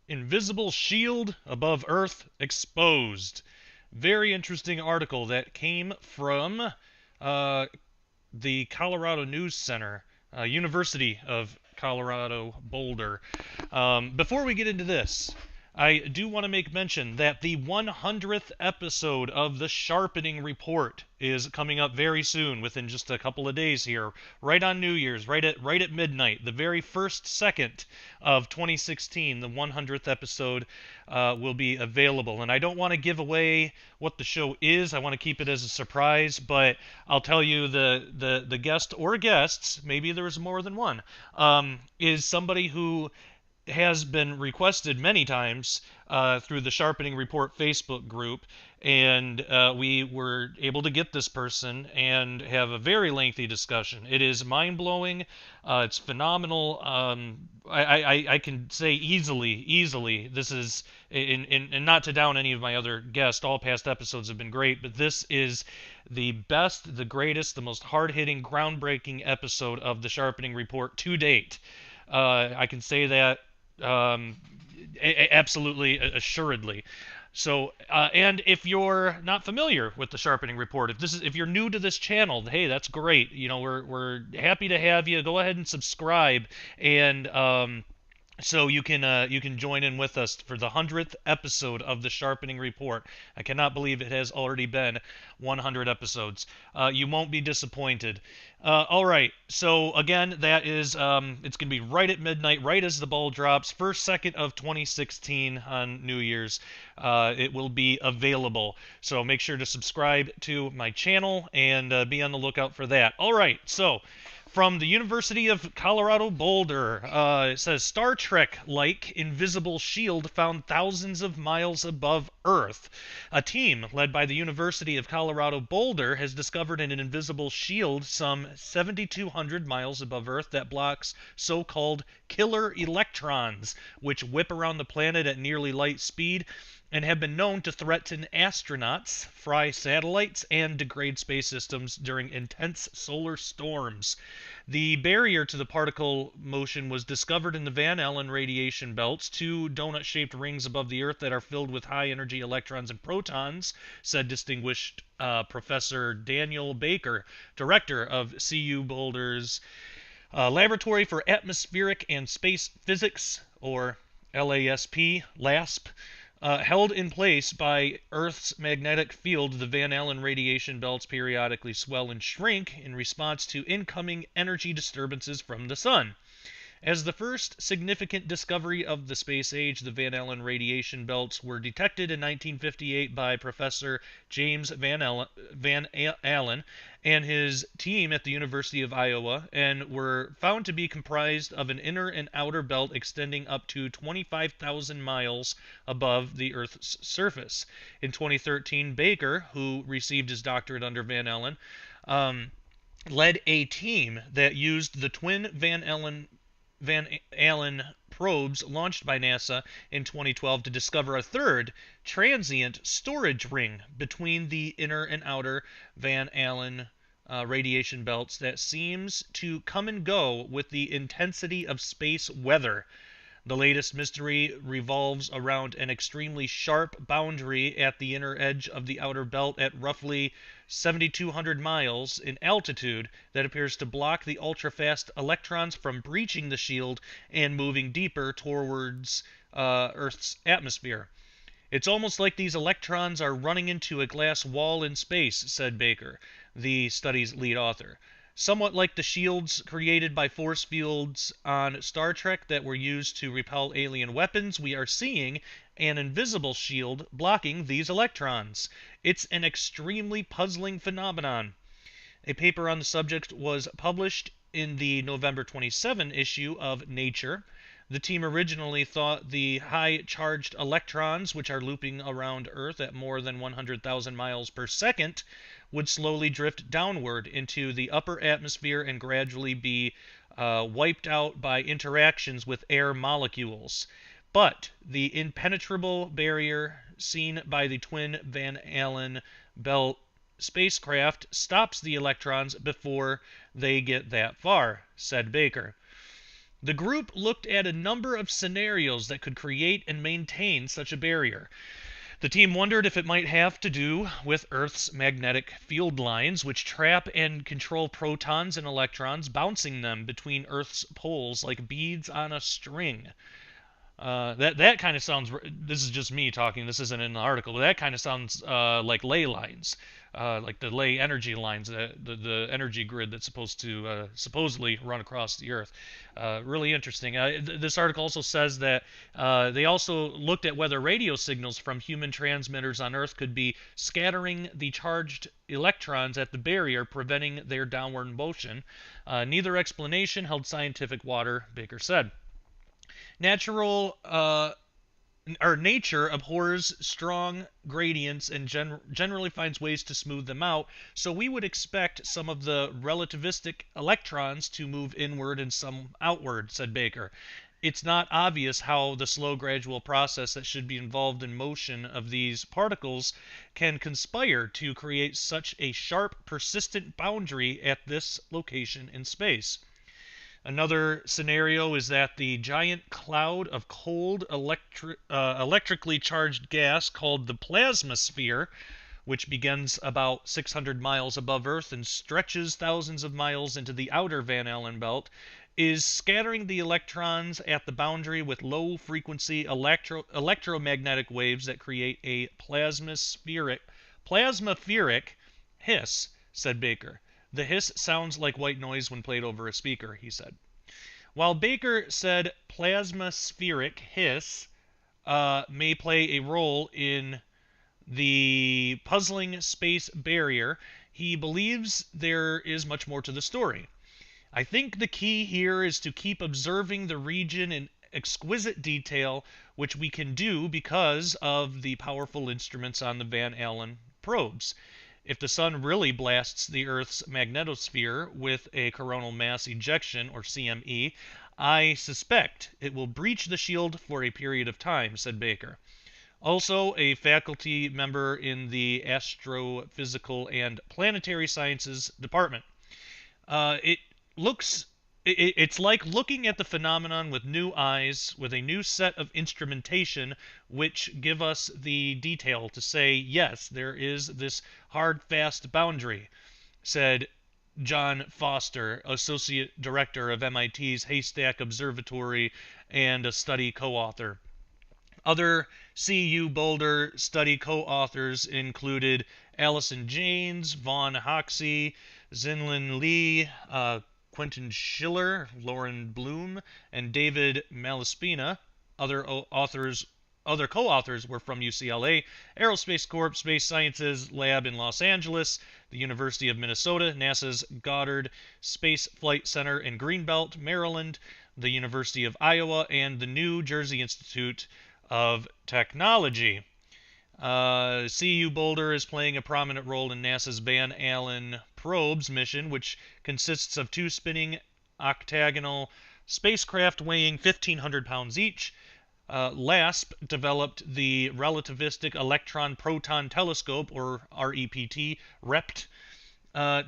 Invisible shield above Earth exposed. Very interesting article that came from uh, the Colorado News Center, University of Colorado Boulder. Before we get into this, I do want to make mention that the 100th episode of the Sharpening Report is coming up very soon, within just a couple of days here, right on New Year's, right at midnight, the very first second of 2016. The 100th episode will be available, and I don't want to give away what the show is. I want to keep it as a surprise, but I'll tell you the guest or guests, maybe there's more than one, is somebody who has been requested many times through the Sharpening Report Facebook group, and we were able to get this person and have a very lengthy discussion. It is mind-blowing. It's phenomenal. I can say easily, this is, and not to down any of my other guests, all past episodes have been great, but this is the best, the greatest, the most hard-hitting, groundbreaking episode of the Sharpening Report to date. I can say that um, absolutely, assuredly. So, and if you're not familiar with the Sharpening Report, if you're new to this channel, hey, that's great. You know, we're happy to have you. Go ahead and subscribe, and so you can join in with us for the 100th episode of the Sharpening Report. I cannot believe it has already been 100 episodes. You won't be disappointed. All right, so again, that is it's going to be right at midnight, right as the ball drops, first second of 2016 on New Year's. It will be available. So make sure to subscribe to my channel and be on the lookout for that. All right, so from the University of Colorado Boulder. It says Star Trek-like invisible shield found thousands of miles above Earth. A team led by the University of Colorado Boulder has discovered an invisible shield some 7,200 miles above Earth that blocks so-called killer electrons, which whip around the planet at nearly light speed and have been known to threaten astronauts, fry satellites, and degrade space systems during intense solar storms. The barrier to the particle motion was discovered in the Van Allen radiation belts, two donut-shaped rings above the Earth that are filled with high-energy electrons and protons, said distinguished Professor Daniel Baker, director of CU Boulder's Laboratory for Atmospheric and Space Physics, or LASP. Held in place by Earth's magnetic field, the Van Allen radiation belts periodically swell and shrink in response to incoming energy disturbances from the sun. As the first significant discovery of the space age, the Van Allen radiation belts were detected in 1958 by Professor James Van Allen and his team at the University of Iowa, and were found to be comprised of an inner and outer belt extending up to 25,000 miles above the Earth's surface. In 2013, Baker, who received his doctorate under Van Allen, led a team that used the twin Van Allen probes launched by NASA in 2012 to discover a third transient storage ring between the inner and outer Van Allen radiation belts that seems to come and go with the intensity of space weather. The latest mystery revolves around an extremely sharp boundary at the inner edge of the outer belt at roughly 7,200 miles in altitude that appears to block the ultra-fast electrons from breaching the shield and moving deeper towards Earth's atmosphere. It's almost like these electrons are running into a glass wall in space, said Baker, the study's lead author. Somewhat like the shields created by force fields on Star Trek that were used to repel alien weapons, we are seeing an invisible shield blocking these electrons. It's an extremely puzzling phenomenon. A paper on the subject was published in the November 27 issue of Nature. The team originally thought the high-charged electrons, which are looping around Earth at more than 100,000 miles per second, would slowly drift downward into the upper atmosphere and gradually be wiped out by interactions with air molecules. But the impenetrable barrier seen by the twin Van Allen belt spacecraft stops the electrons before they get that far, said Baker. The group looked at a number of scenarios that could create and maintain such a barrier. The team wondered if it might have to do with Earth's magnetic field lines, which trap and control protons and electrons, bouncing them between Earth's poles like beads on a string. That kind of sounds. This is just me talking. This isn't in the article, but that kind of sounds like ley lines, like the ley energy lines, the energy grid that's supposed to supposedly run across the Earth. Really interesting. This article also says that they also looked at whether radio signals from human transmitters on Earth could be scattering the charged electrons at the barrier, preventing their downward motion. Neither explanation held scientific water, Baker said. Natural or nature abhors strong gradients and generally finds ways to smooth them out, so we would expect some of the relativistic electrons to move inward and some outward, said Baker. It's not obvious how the slow gradual process that should be involved in motion of these particles can conspire to create such a sharp, persistent boundary at this location in space. Another scenario is that the giant cloud of cold electrically charged gas called the plasma sphere, which begins about 600 miles above Earth and stretches thousands of miles into the outer Van Allen belt, is scattering the electrons at the boundary with low-frequency electromagnetic waves that create a plasmaspheric hiss, said Baker. The hiss sounds like white noise when played over a speaker, he said. While Baker said plasmaspheric hiss may play a role in the puzzling space barrier, he believes there is much more to the story. I think the key here is to keep observing the region in exquisite detail, which we can do because of the powerful instruments on the Van Allen probes. If the sun really blasts the Earth's magnetosphere with a coronal mass ejection, or CME, I suspect it will breach the shield for a period of time, said Baker. Also a faculty member in the Astrophysical and Planetary Sciences Department. It looks it's like looking at the phenomenon with new eyes, with a new set of instrumentation, which give us the detail to say, yes, there is this hard, fast boundary, said John Foster, Associate Director of MIT's Haystack Observatory and a study co-author. Other CU Boulder study co-authors included Allison Janes, Vaughn Hoxie, Zinlin Lee, Quentin Schiller, Lauren Bloom, and David Malaspina. Other co-authors were from UCLA, Aerospace Corp, Space Sciences Lab in Los Angeles, the University of Minnesota, NASA's Goddard Space Flight Center in Greenbelt, Maryland, the University of Iowa, and the New Jersey Institute of Technology. CU Boulder is playing a prominent role in NASA's Van Allen probes mission, which consists of two spinning octagonal spacecraft weighing 1,500 pounds each. LASP developed the Relativistic Electron-Proton Telescope, or REPT,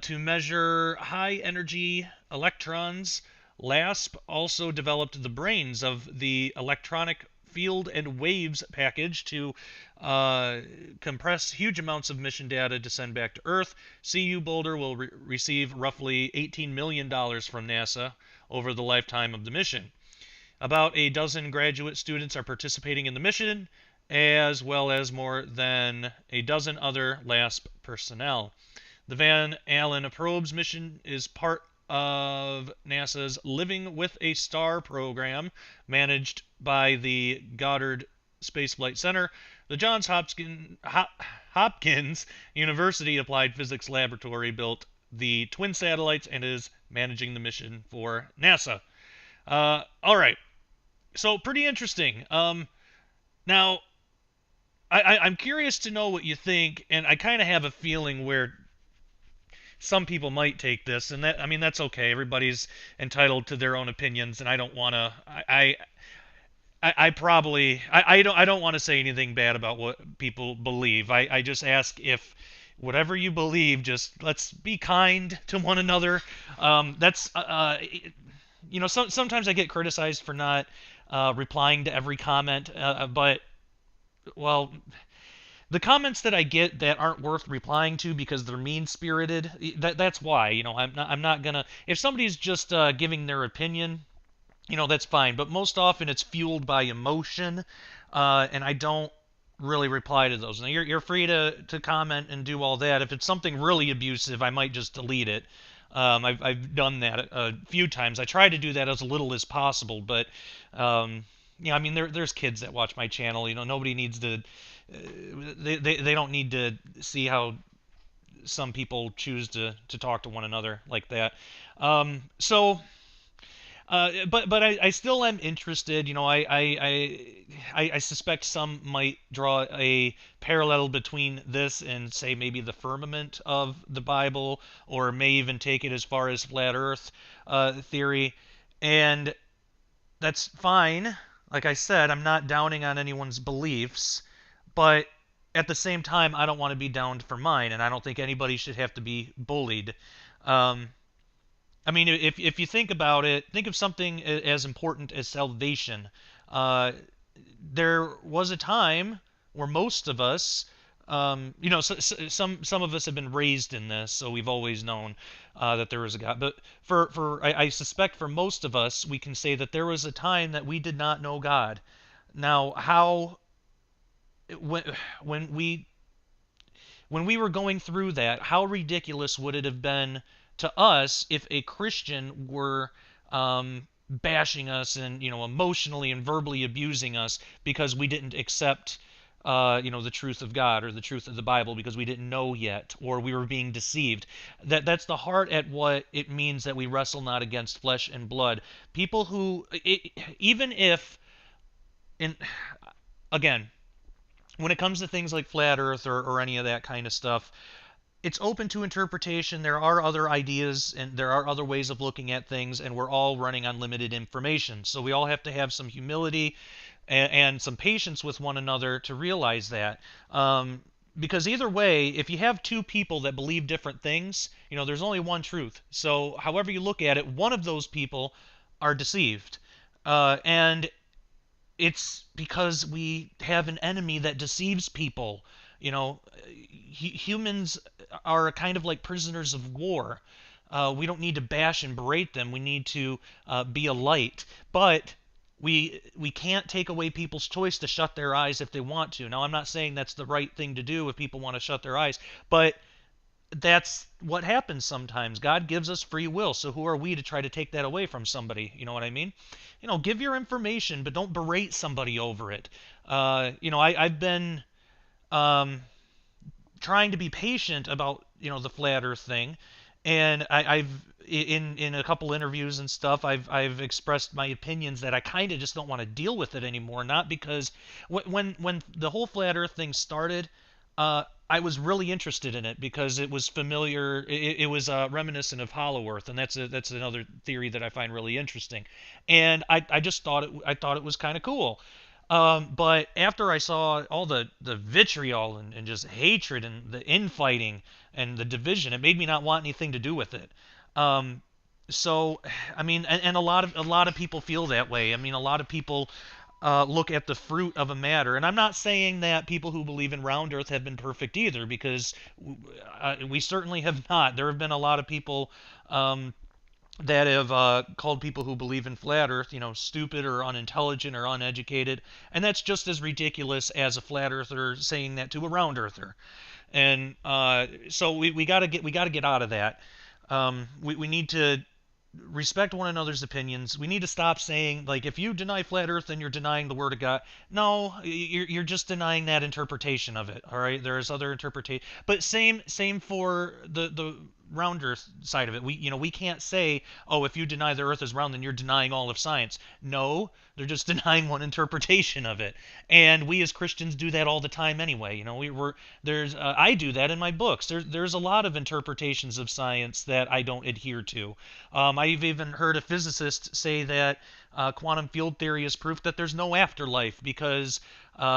to measure high-energy electrons. LASP also developed the brains of the electronic field and waves package to compress huge amounts of mission data to send back to Earth. CU Boulder will receive roughly $18 million from NASA over the lifetime of the mission. About a dozen graduate students are participating in the mission, as well as more than a dozen other LASP personnel. The Van Allen probes mission is part of NASA's Living with a Star program, managed by the Goddard Space Flight Center. The Johns Hopkins University Applied Physics Laboratory built the twin satellites and is managing the mission for NASA. All right, so pretty interesting. Now, I'm curious to know what you think, and I kind of have a feeling where some people might take this, and that, I mean, that's okay. Everybody's entitled to their own opinions, and I don't want to. I don't want to say anything bad about what people believe. I just ask if whatever you believe, just let's be kind to one another. sometimes I get criticized for not replying to every comment, but well, the comments that I get that aren't worth replying to because they're mean-spirited, that's why. I'm not gonna. If somebody's just giving their opinion, that's fine. But most often it's fueled by emotion, and I don't really reply to those. Now you're free to comment and do all that. If it's something really abusive, I might just delete it. I've done that a few times. I try to do that as little as possible, but I mean there's kids that watch my channel. Nobody needs to. They don't need to see how some people choose to talk to one another like that. So but I still am interested. I suspect some might draw a parallel between this and say maybe the firmament of the Bible, or may even take it as far as flat Earth theory, and that's fine. Like I said, I'm not downing on anyone's beliefs, but at the same time, I don't want to be downed for mine, and I don't think anybody should have to be bullied. Um, I mean, if you think about it, think of something as important as salvation. Uh, there was a time where most of us, some of us have been raised in this, so we've always known that there was a God. But I suspect for most of us, we can say that there was a time that we did not know God. Now, how when when we when we were going through that, how ridiculous would it have been to us if a Christian were bashing us and emotionally and verbally abusing us because we didn't accept the truth of God or the truth of the Bible because we didn't know yet, or we were being deceived. That's the heart at what it means that we wrestle not against flesh and blood. People who, even if, in again, when it comes to things like flat Earth or any of that kind of stuff, it's open to interpretation. There are other ideas and there are other ways of looking at things, and we're all running on limited information. So we all have to have some humility and some patience with one another to realize that. Because either way, if you have two people that believe different things, there's only one truth. So however you look at it, one of those people are deceived. And it's because we have an enemy that deceives people. Humans are kind of like prisoners of war. We don't need to bash and berate them. We need to be a light. But we can't take away people's choice to shut their eyes if they want to. Now, I'm not saying that's the right thing to do if people want to shut their eyes, but that's what happens sometimes. God gives us free will, so who are we to try to take that away from somebody? You know what I mean? Give your information, but don't berate somebody over it. I've been trying to be patient about the flat Earth thing, and I've in a couple interviews and stuff, I've expressed my opinions that I kind of just don't want to deal with it anymore. Not because when the whole flat Earth thing started, I was really interested in it because it was familiar. It was reminiscent of Hollow Earth, and that's another theory that I find really interesting. And I just thought it was kind of cool. But after I saw all the vitriol and just hatred and the infighting and the division, it made me not want anything to do with it. Um, so, I mean, and a lot of people feel that way. I mean, a lot of people look at the fruit of a matter, and I'm not saying that people who believe in round Earth have been perfect either, because we certainly have not. There have been a lot of people that have called people who believe in flat Earth, stupid or unintelligent or uneducated, and that's just as ridiculous as a flat earther saying that to a round earther. And so we gotta get out of that. We need to respect one another's opinions. We need to stop saying, like, if you deny flat Earth, then you're denying the Word of God. No, you're just denying that interpretation of it. All right, there's other interpretation, but same for the round Earth side of it. We can't say, oh, if you deny the Earth is round, then you're denying all of science. No, they're just denying one interpretation of it. And we as Christians do that all the time anyway. I do that in my books. There's a lot of interpretations of science that I don't adhere to. I've even heard a physicist say that quantum field theory is proof that there's no afterlife because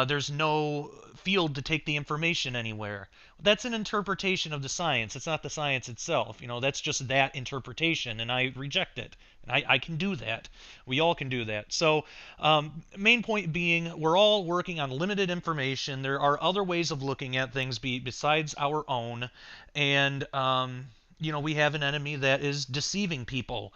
there's no field to take the information anywhere. That's an interpretation of the science. It's not the science itself. That's just that interpretation, and I reject it. I can do that. We all can do that. So, main point being, we're all working on limited information. There are other ways of looking at things besides our own, and we have an enemy that is deceiving people,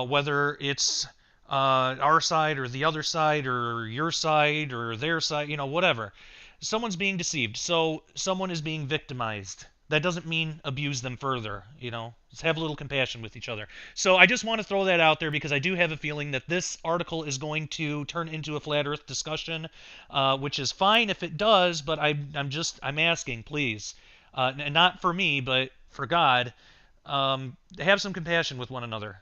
whether it's our side or the other side or your side or their side, whatever. Someone's being deceived, so someone is being victimized. That doesn't mean abuse them further, Let's have a little compassion with each other. So I just want to throw that out there because I do have a feeling that this article is going to turn into a flat Earth discussion, which is fine if it does, but I'm asking, please, not for me, but for God. Have some compassion with one another.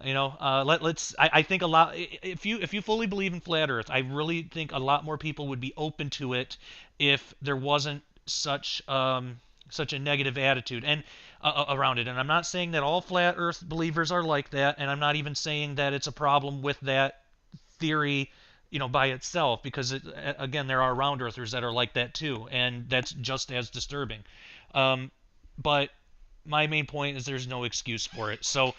Let's. I think a lot. If you fully believe in flat Earth, I really think a lot more people would be open to it if there wasn't such a negative attitude and around it. And I'm not saying that all flat Earth believers are like that, and I'm not even saying that it's a problem with that theory, by itself, because again, there are round earthers that are like that too, and that's just as disturbing. But my main point is there's no excuse for it. So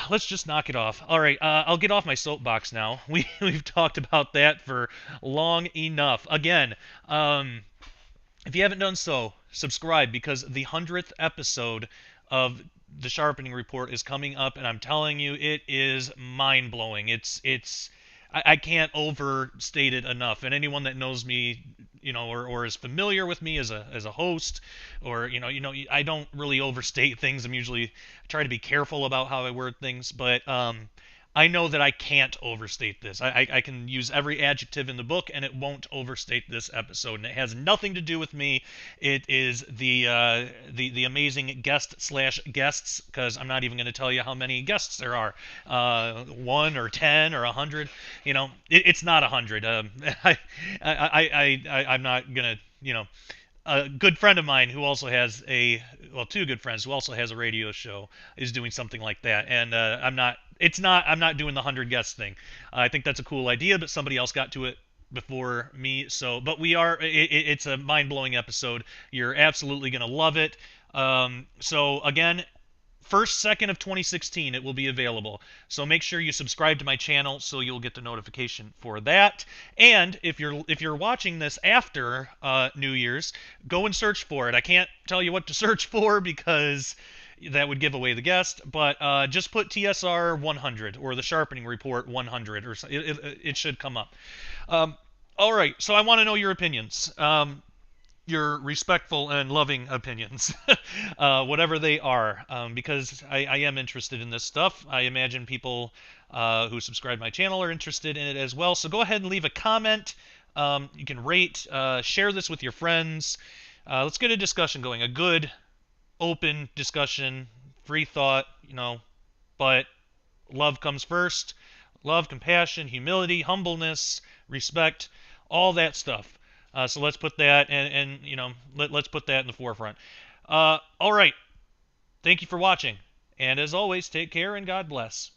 let's just knock it off. All right, I'll get off my soapbox now. We've talked about that for long enough. Again, if you haven't done so, subscribe, because the 100th episode of the Sharpening Report is coming up, and I'm telling you, it is mind-blowing. I can't overstate it enough. And anyone that knows me, or is familiar with me as a host, or I don't really overstate things. I try to be careful about how I word things, but I know that I can't overstate this. I can use every adjective in the book, and it won't overstate this episode. And it has nothing to do with me. It is the amazing guests, because I'm not even going to tell you how many guests there are. 1 or 10 or 100. It's not 100. I'm not going to, a good friend of mine who also has two good friends who also has a radio show is doing something like that, and I'm not doing the 100 guests thing. I think that's a cool idea, but somebody else got to it before me. But it's a mind-blowing episode. You're absolutely gonna love it. So again, 1st, 2nd of 2016, it will be available. So make sure you subscribe to my channel so you'll get the notification for that. And if you're watching this after New Year's, go and search for it. I can't tell you what to search for because that would give away the guest, but just put TSR 100 or the Sharpening Report 100, or it should come up. All right, so I want to know your opinions. Your respectful and loving opinions, whatever they are, because I am interested in this stuff. I imagine people who subscribe to my channel are interested in it as well. So go ahead and leave a comment. You can rate, share this with your friends. Let's get a discussion going, a good, open discussion, free thought, but love comes first. Love, compassion, humility, humbleness, respect, all that stuff. So let's put that let's put that in the forefront. All right. Thank you for watching. And as always, take care and God bless.